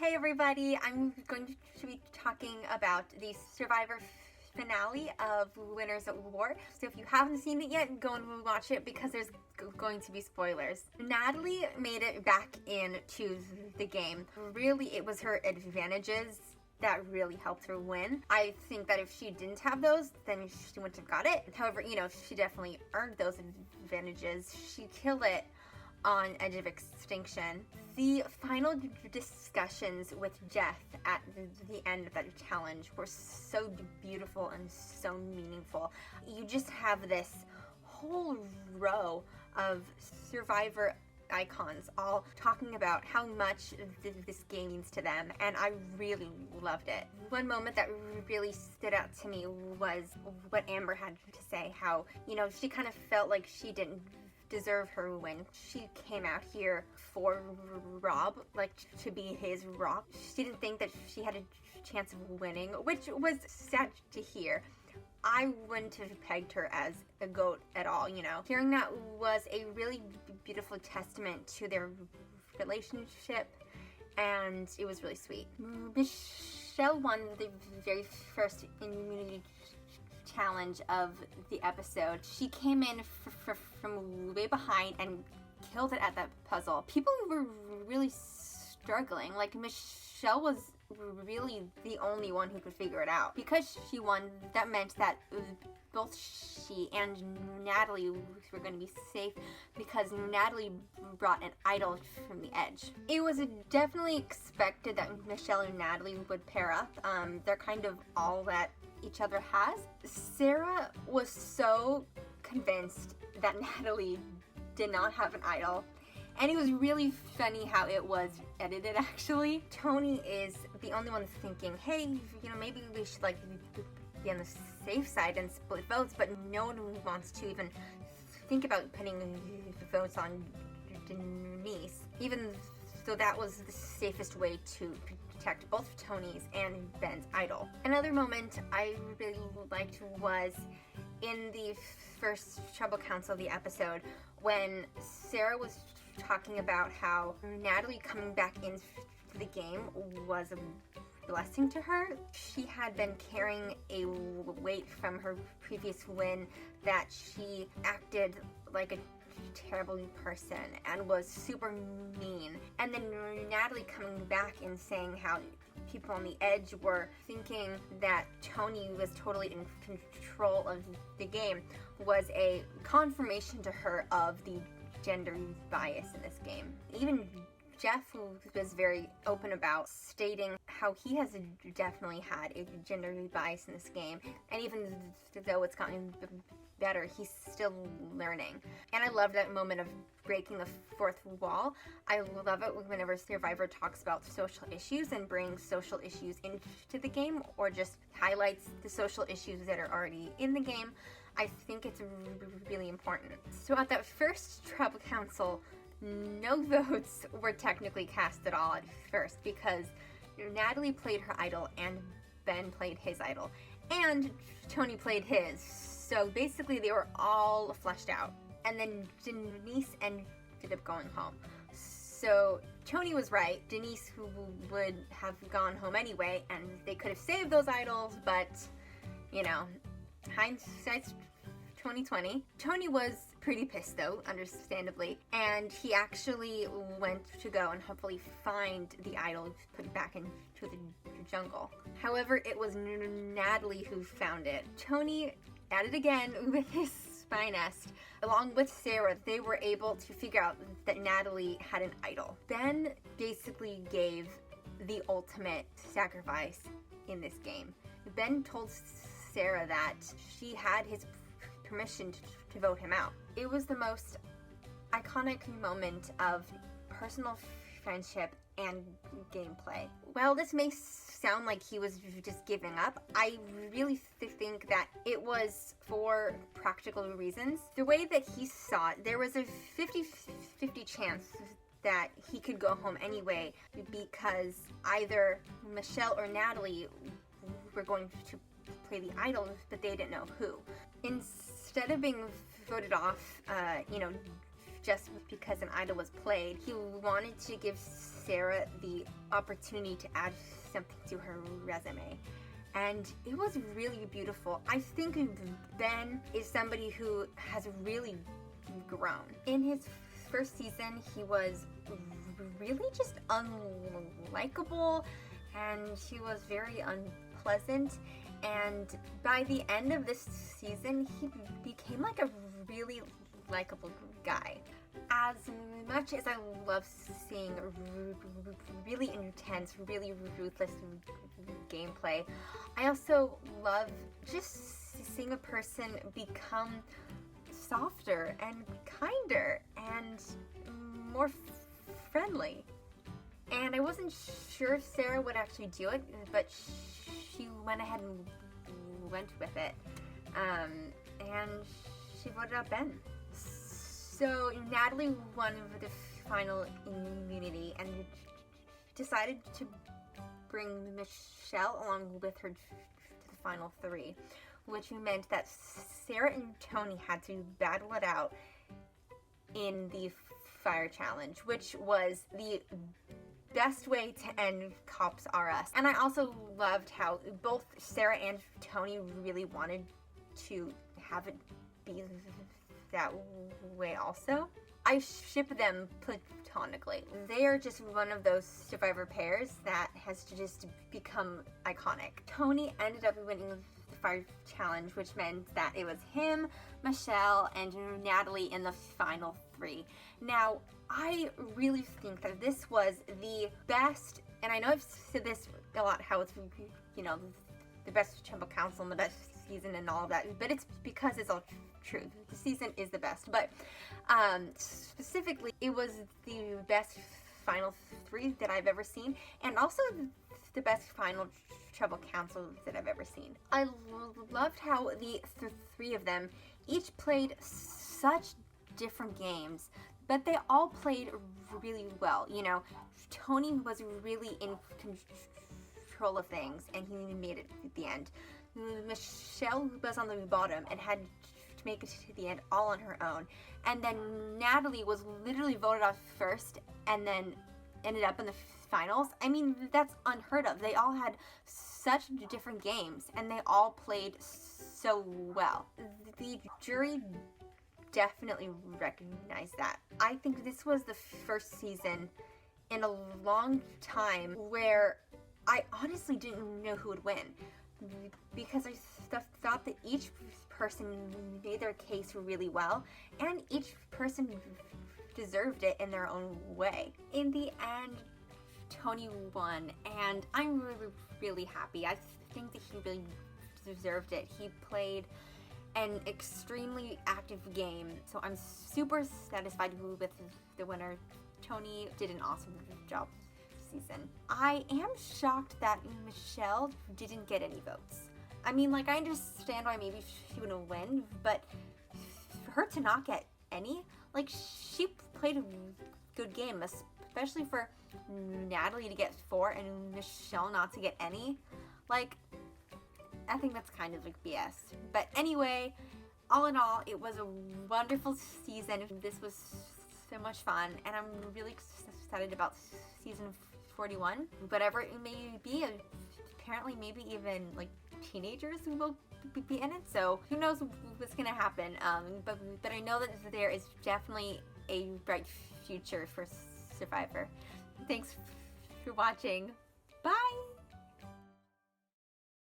Hey everybody, I'm going to be talking about the Survivor finale of Winners at War. So if you haven't seen it yet, go and watch it because there's going to be spoilers. Natalie made it back into the game. Really, it was her advantages that really helped her win. I think that if she didn't have those, then she wouldn't have got it. However, she definitely earned those advantages. She killed it on Edge of Extinction. The final discussions with Jeff at the end of that challenge were so beautiful and so meaningful. You just have this whole row of Survivor icons all talking about how much this game means to them, and I really loved it. One moment that really stood out to me was what Amber had to say, how, she kind of felt like she didn't deserve her win. She came out here for Rob, like to be his rock. She didn't think that she had a chance of winning, which was sad to hear. I wouldn't have pegged her as a GOAT at all, Hearing that was a really beautiful testament to their relationship, and it was really sweet. Michelle won the very first immunity challenge of the episode. She came in from way behind and killed it at that puzzle. People were really struggling. Like, Michelle was really the only one who could figure it out. Because she won, that meant that both she and Natalie were going to be safe because Natalie brought an idol from the edge. It was definitely expected that Michelle and Natalie would pair up. They're kind of all that each other has. Sarah was so convinced that Natalie did not have an idol, and it was really funny how it was edited. Actually, Tony is the only one thinking, hey, maybe we should be on the safe side and split votes, but no one wants to even think about putting the votes on Denise, even though that was the safest way to protect both Tony's and Ben's idol. Another moment I really liked was in the first Tribal Council of the episode, when Sarah was talking about how Natalie coming back into the game was a blessing to her. She had been carrying a weight from her previous win, that she acted like a terrible person and was super mean. And then Natalie coming back and saying how people on the edge were thinking that Tony was totally in control of the game was a confirmation to her of the gender bias in this game. Even Jeff was very open about stating how he has definitely had a gender bias in this game, and even though it's gotten better, he's still learning. And I love that moment of breaking the fourth wall. I love it whenever Survivor talks about social issues and brings social issues into the game, or just highlights the social issues that are already in the game. I think it's really important. So at that first Tribal Council, no votes were technically cast at all at first, because Natalie played her idol and Ben played his idol, and Tony played his. So basically they were all fleshed out. And then Denise ended up going home. So Tony was right. Denise would have gone home anyway, and they could have saved those idols, but hindsight's 2020. Tony was pretty pissed though, understandably, and he actually went to go and hopefully find the idol, put it back into the jungle. However, it was Natalie who found it. Tony, at it again with his spy nest, along with Sarah, they were able to figure out that Natalie had an idol. Ben basically gave the ultimate sacrifice in this game. Ben told Sarah that she had his permission to vote him out. It was the most iconic moment of personal friendship and gameplay. While this may sound like he was just giving up, I really think that it was for practical reasons. The way that he saw it, there was a 50-50 chance that he could go home anyway, because either Michelle or Natalie were going to play the idol, but they didn't know who. Instead of being voted off, just because an idol was played. He wanted to give Sarah the opportunity to add something to her resume. And it was really beautiful. I think Ben is somebody who has really grown. In his first season, he was really just unlikable, and he was very unpleasant. And by the end of this season, he became like a really likable guy. As much as I love seeing really intense, really ruthless gameplay, I also love just seeing a person become softer and kinder and more friendly. And I wasn't sure if Sarah would actually do it, but she went ahead and went with it. And she voted out Ben. So Natalie won the final immunity and decided to bring Michelle along with her to the final 3, which meant that Sarah and Tony had to battle it out in the fire challenge, which was the best way to end Cops R Us. And I also loved how both Sarah and Tony really wanted to have it be that way also. I ship them platonically. They are just one of those survivor pairs that has just become iconic. Tony ended up winning the fire challenge, which meant that it was him, Michelle, and Natalie in the final 3. Now, I really think that this was the best, and I know I've said this a lot, how it's, you know, the best Tribal Council and the best season and all of that, but it's because it's all true. The season is the best, but specifically, it was the best final 3 that I've ever seen, and also the best final Tribal Council that I've ever seen. I loved how the 3 of them each played such different games, but they all played really well. You know, Tony was really in control of things, and he made it at the end. Michelle was on the bottom and had to make it to the end all on her own. And then Natalie was literally voted off first and then ended up in the finals. I mean, that's unheard of. They all had such different games and they all played so well. The jury definitely recognized that. I think this was the first season in a long time where I honestly didn't know who would win, because I thought that each person made their case really well, and each person deserved it in their own way. In the end, Tony won, and I'm really, really happy. I think that he really deserved it. He played an extremely active game, so I'm super satisfied with the winner. Tony did an awesome job this season. I am shocked that Michelle didn't get any votes. I mean, like, I understand why maybe she wouldn't win, but for her to not get any, like, she played a good game, especially for Natalie to get 4 and Michelle not to get any. Like, I think that's kind of like BS. But anyway, all in all, it was a wonderful season. This was so much fun, and I'm really excited about season 41. Whatever it may be, apparently maybe even like teenagers who will be in it, so who knows what's gonna happen. But I know that there is definitely a bright future for Survivor. Thanks for watching. Bye!